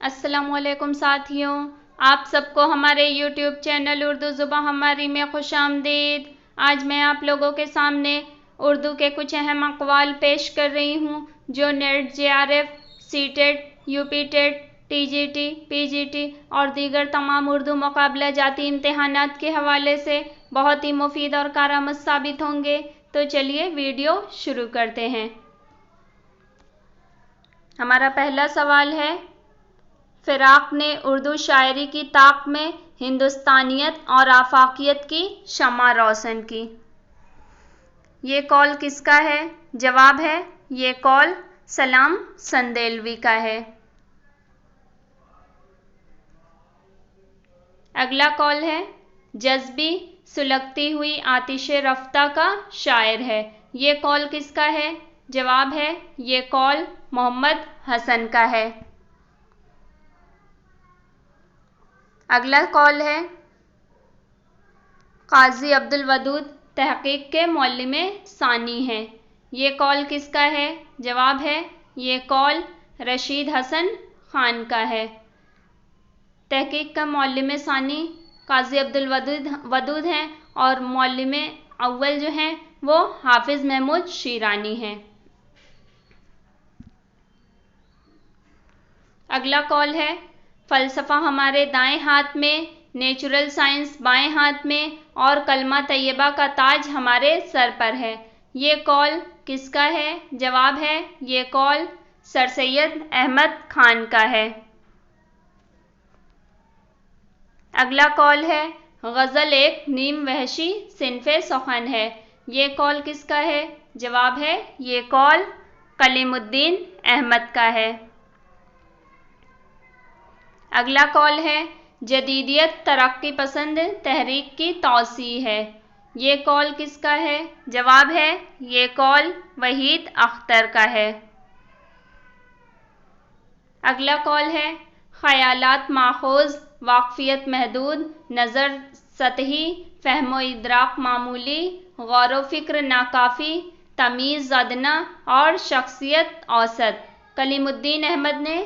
अस्सलाम वालेकुम साथियों, आप सबको हमारे YouTube चैनल उर्दू ज़ुबान हमारी में खुशामदीद। आज मैं आप लोगों के सामने उर्दू के कुछ अहम अक़वाल पेश कर रही हूँ जो net, JRF, CTET, UPTET, TGT, PGT और दीगर तमाम उर्दू मुकाबला जाती इम्तिहानात के हवाले से बहुत ही मुफीद और कारआमद साबित होंगे। तो चलिए वीडियो शुरू करते हैं। हमारा पहला सवाल है, फ़िराक़ ने उर्दू शायरी की ताक़ में हिंदुस्तानियत और आफ़ाक़ियत की शम्मा रोशन की। ये कौल किसका है? जवाब है, ये कौल सलाम संदेलवी का है। अगला कौल है, जज़्बी सुलगती हुई आतिशे रफ्ता का शायर है। ये कौल किसका है? जवाब है, ये कौल मोहम्मद हसन का है। अगला कौल है, क़ाज़ी अब्दुल वदूद तहक़ीक़ के मौल्लिम सानी हैं। ये कौल किसका है? जवाब है, ये कौल रशीद हसन ख़ान का है। तहक़ीक़ का मौल्लिम सानी क़ाज़ी अब्दुल वदूद हैं और मौल्लिम अव्वल जो हैं वो हाफ़िज़ महमूद शीरानी हैं। अगला कौल है, फ़लसफ़ा हमारे दाएं हाथ में, नेचुरल साइंस बाएं हाथ में और कलमा तैयबा का ताज हमारे सर पर है। ये कौल किसका है? जवाब है, ये कौल सर सैयद अहमद खान का है। अगला कौल है, गज़ल एक नीम वहशी सिन्फ़े सुख़न है। ये कौल किसका है? जवाब है, ये कौल कलीमुद्दीन अहमद का है। अगला कौल है, जदीदियत तरक्की पसंद तहरीक की तौसी है। ये कौल किसका है? जवाब है, ये कौल वहीद अख्तर का है। अगला कौल है, ख़यालात माख़ूज़, वाक़फ़ियत महदूद, नज़र सतही, फ़हम व इदराक मामूली, गौर व फ़िक्र नाकाफ़ी, तमीज़ अदना और शख्सियत औसत। कलीमुद्दीन अहमद ने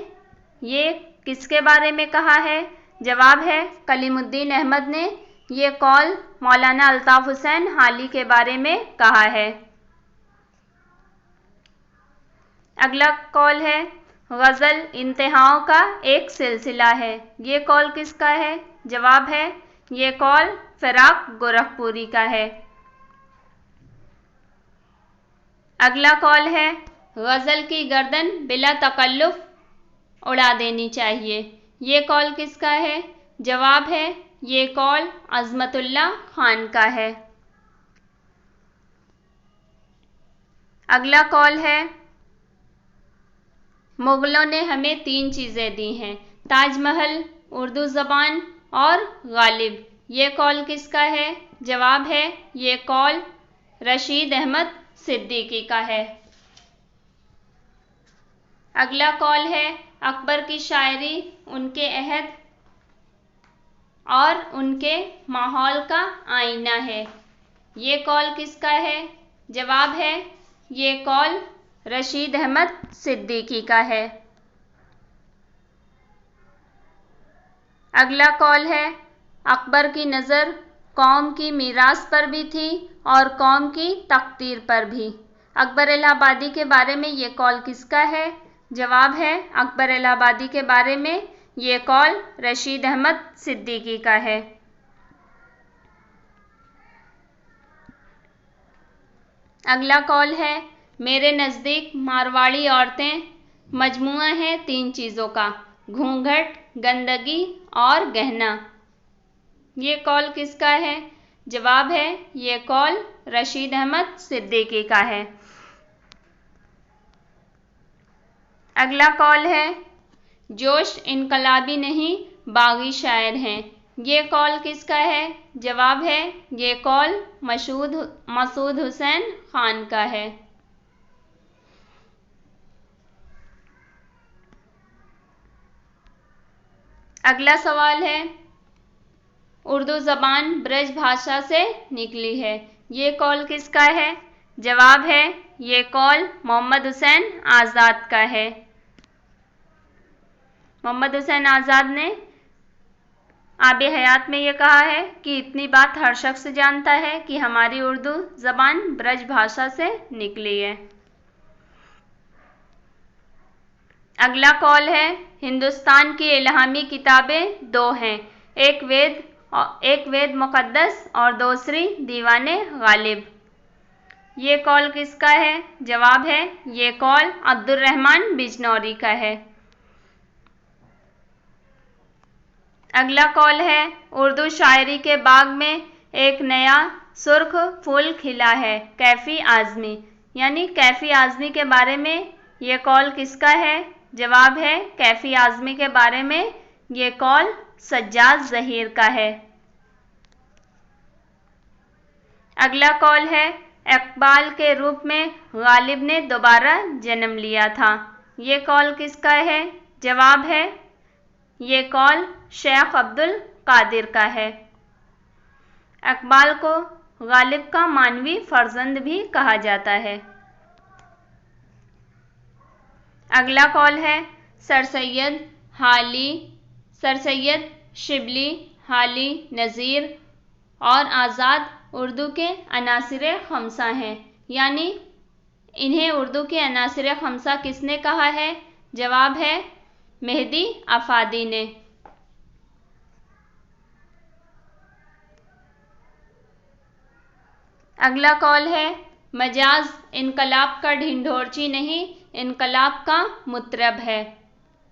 ये किसके बारे में कहा है? जवाब है, कलीमुद्दीन अहमद ने ये कौल मौलाना अल्ताफ़ हुसैन हाली के बारे में कहा है। अगला कौल है, गज़ल इंतहाओं का एक सिलसिला है। ये कौल किसका है? जवाब है, ये कौल फ़िराक़ गोरखपुरी का है। अगला कौल है, गज़ल की गर्दन बिला तकल्लुफ़ उड़ा देनी चाहिए। ये कौल किसका है? जवाब है, ये कौल अज़मतुल्लाह ख़ान का है। अगला कौल है, मुग़लों ने हमें 3 चीज़ें दी हैं, ताजमहल, उर्दू ज़बान और गालिब। ये कौल किसका है? जवाब है, ये कौल रशीद अहमद सिद्दीकी का है। अगला कौल है, अकबर की शायरी उनके अहद और उनके माहौल का आईना है। ये कौल किसका है? जवाब है, ये कौल रशीद अहमद सिद्दीकी का है। अगला कौल है, अकबर की नज़र कौम की मीरास पर भी थी और कौम की तक़दीर पर भी। अकबर इलाहाबादी के बारे में ये कौल किसका है? जवाब है, अकबर इलाहाबादी के बारे में ये कौल रशीद अहमद सिद्दीकी का है। अगला कौल है, मेरे नज़दीक मारवाड़ी औरतें मजमुआ हैं 3 चीज़ों का, घूंघट, गंदगी और गहना। ये कौल किसका है? जवाब है, ये कौल रशीद अहमद सिद्दीकी का है। अगला कौल है, जोश इनकलाबी नहीं बागी शायर हैं। ये कौल किसका है? जवाब है, ये कौल मसूद हुसैन ख़ान का है। अगला सवाल है, उर्दू ज़बान ब्रज भाषा से निकली है। ये कौल किसका है? जवाब है, ये कौल मोहम्मद हुसैन आज़ाद का है। मोहम्मद हुसैन आज़ाद ने आब हयात में ये कहा है कि इतनी बात हर शख्स जानता है कि हमारी उर्दू ज़बान ब्रज भाषा से निकली है। अगला कॉल है, हिंदुस्तान की इल्हामी किताबें दो हैं, एक वेद मुक़द्दस और दूसरी दीवाने गालिब। ये कॉल किसका है? जवाब है ये कॉल अब्दुर्रहमान बिजनौरी का है। अगला कॉल है, उर्दू शायरी के बाग में एक नया सुर्ख फूल खिला है, कैफ़ी आज़मी। यानी कैफ़ी आज़मी के बारे में ये कॉल किसका है? जवाब है कैफ़ी आज़मी के बारे में ये कॉल सज्जाद ज़हीर का है। अगला कॉल है, इकबाल के रूप में गालिब ने दोबारा जन्म लिया था। ये कॉल किसका है? जवाब है ये कॉल शेख अब्दुल कादिर का है। इकबाल को गालिब का मानवी फर्जंद भी कहा जाता है। अगला कॉल है, सर सैयद शिबली, हाली, नज़ीर और आज़ाद उर्दू के अनासिर खमसा हैं। यानी इन्हें उर्दू के अनासिर खमसा किसने कहा है? जवाब है मेहदी आफादी ने। अगला कॉल है, मजाज इनकलाब का ढिंढोरची नहीं, इनकलाब का मुतरब है।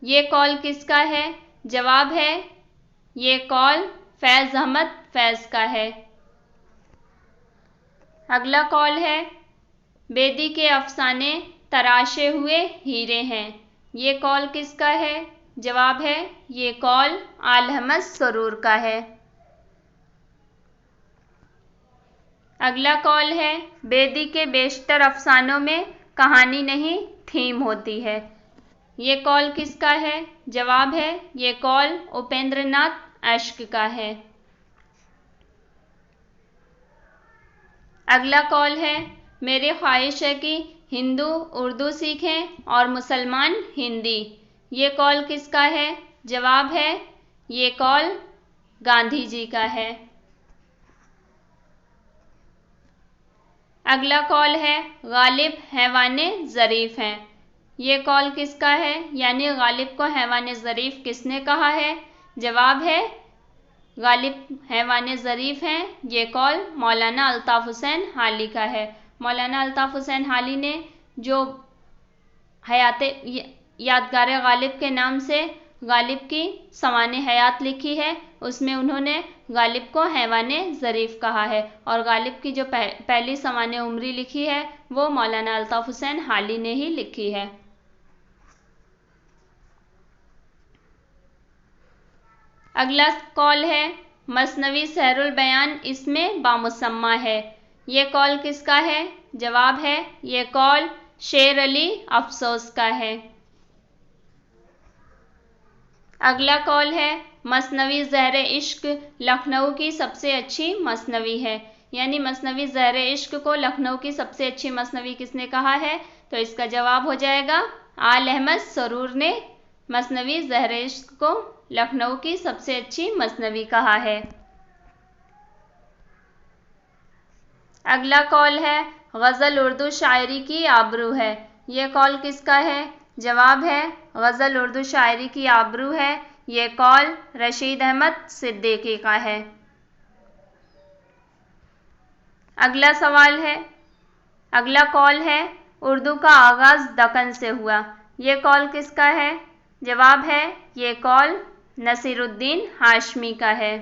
ये कॉल किसका है? जवाब है ये कॉल फैज़ अहमद फैज़ का है। अगला कॉल है, बेदी के अफसाने तराशे हुए हीरे हैं। ये कॉल किसका है? जवाब है ये कॉल आल अहमद सरूर का है। अगला कॉल है, बेदी के बेशतर अफसानों में कहानी नहीं थीम होती है। ये कॉल किसका है? जवाब है ये कॉल उपेंद्र नाथ अश्क का है। अगला कॉल है, मेरी ख्वाहिश है कि हिंदू उर्दू सीखें और मुसलमान हिंदी। ये कॉल किसका है? जवाब है ये कॉल गांधी जी का है। अगला कॉल है, गालिब हैवाने ज़रीफ़ हैं। ये कॉल किसका है? यानी गालिब को हैवाने ज़रीफ़ किसने कहा है? जवाब है गालिब हैवाने ज़रीफ़ हैं। ये कॉल मौलाना अल्ताफ़ हुसैन हाली का है। मौलाना अल्ताफ़ हुसैन हाली ने जो यादगार गालिब के नाम से गालिब की सवाने हयात लिखी है, उसमें उन्होंने गालिब को हैवाने ज़रीफ़ कहा है। और गालिब की जो पहली सवाने उमरी लिखी है वो मौलाना अल्ताफ़ हुसैन हाली ने ही लिखी है। अगला कॉल है, मसनवी सहरुल बयान इसमें बामुसम्मा है। ये कॉल किसका है? जवाब है ये कॉल शेर अली अफसोस का है। अगला कॉल है, मसनवी ज़हर इश्क लखनऊ की सबसे अच्छी मसनवी है। यानी मसनवी ज़हर इश्क को लखनऊ की सबसे अच्छी मसनवी किसने कहा है? तो इसका जवाब हो जाएगा आल अहमद सरूर ने मसनवी ज़हर इश्क को लखनऊ की सबसे अच्छी मसनवी कहा है। अगला कॉल है, गज़ल उर्दू शायरी की आबरू है। ये कॉल किसका है? जवाब है गज़ल उर्दू शायरी की आबरू है। ये कॉल रशीद अहमद सिद्दीकी का है। अगला कॉल है, उर्दू का आगाज़ दक्कन से हुआ। ये कॉल किसका है? जवाब है ये कॉल नसीरुद्दीन हाशमी का है।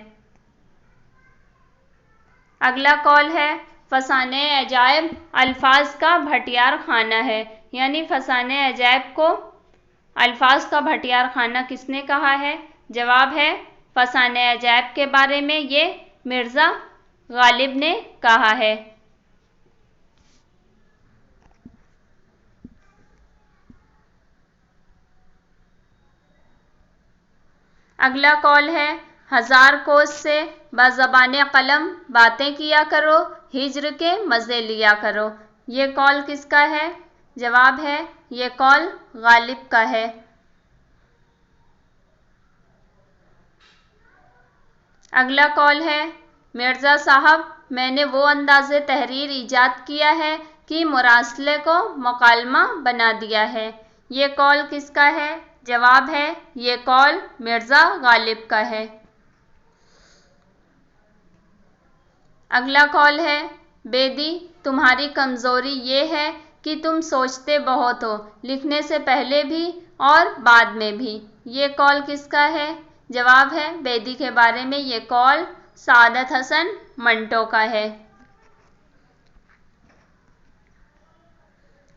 अगला कॉल है, फसाने अजायब अल्फाज का भटियार खाना है। यानी फसाने अजायब को अल्फाज का भटियार खाना किसने कहा है? जवाब है फसाने अजायब के बारे में ये मिर्ज़ा गालिब ने कहा है। अगला कॉल है, हजार कोस से बज़बाने कलम बातें किया करो, हिज्र के मज़े लिया करो। ये कॉल किसका है? जवाब है ये कॉल गालिब का है। اگلا کال ہے، مرزا صاحب میں نے وہ انداز تحریر ایجاد کیا ہے کہ مراسلے کو مکالمہ بنا دیا ہے۔ یہ کال کس کا ہے؟ جواب ہے، یہ کال مرزا غالب کا ہے۔ اگلا کال ہے، بیدی تمہاری کمزوری یہ ہے کہ تم سوچتے بہت ہو، لکھنے سے پہلے بھی اور بعد میں بھی۔ یہ کال کس کا ہے؟ جواب ہے، بیدی کے بارے میں یہ کال سعادت حسن منٹو کا ہے۔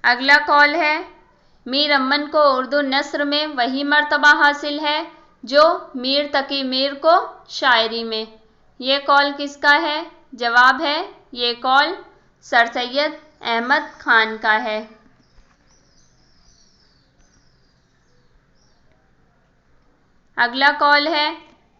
اگلا کال ہے، میر امن کو اردو نثر میں وہی مرتبہ حاصل ہے جو میر تقی میر کو شاعری میں۔ یہ کال کس کا ہے؟ جواب ہے، یہ کال سر سید احمد خان کا ہے۔ اگلا کال ہے،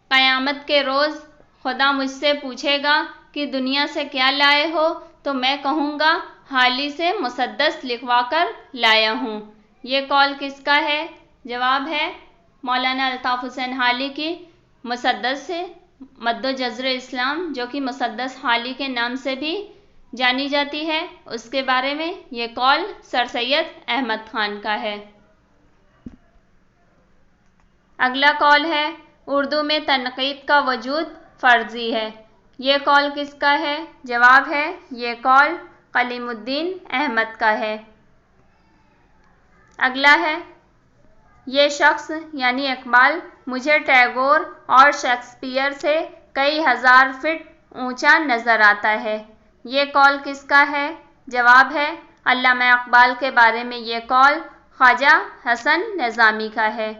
قیامت کے روز خدا مجھ سے پوچھے گا کہ دنیا سے کیا لائے ہو تو میں کہوں گا حالی سے مسدس لکھوا کر لایا ہوں۔ یہ کال کس کا ہے؟ جواب ہے، مولانا الطاف حسین حالی کی مسدس سے مد و جزر اسلام جو کہ مسدس حالی کے نام سے بھی جانی جاتی ہے، اس کے بارے میں یہ کال سر سید احمد خان کا ہے۔ اگلا کال ہے، اردو میں تنقید کا وجود فرضی ہے۔ یہ کال کس کا ہے؟ جواب ہے، یہ کال کلیم الدین احمد کا ہے۔ اگلا ہے، یہ شخص یعنی اقبال مجھے ٹیگور اور شیکسپیئر سے کئی ہزار فٹ اونچا نظر آتا ہے۔ یہ کال کس کا ہے؟ جواب ہے، علامہ اقبال کے بارے میں یہ کال خواجہ حسن نظامی کا ہے۔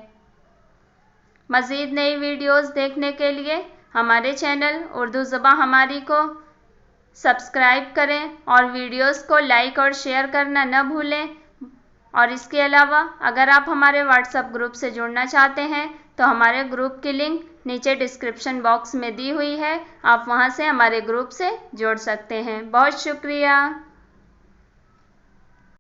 مزید نئی ویڈیوز دیکھنے کے لیے ہمارے چینل اردو زباں ہماری کو سبسکرائب کریں اور ویڈیوز کو لائک اور شیئر کرنا نہ بھولیں۔ اور اس کے علاوہ اگر آپ ہمارے واٹس ایپ گروپ سے جڑنا چاہتے ہیں تو ہمارے گروپ کی لنک نیچے ڈسکرپشن باکس میں دی ہوئی ہے، آپ وہاں سے ہمارے گروپ سے جڑ سکتے ہیں۔ بہت شکریہ۔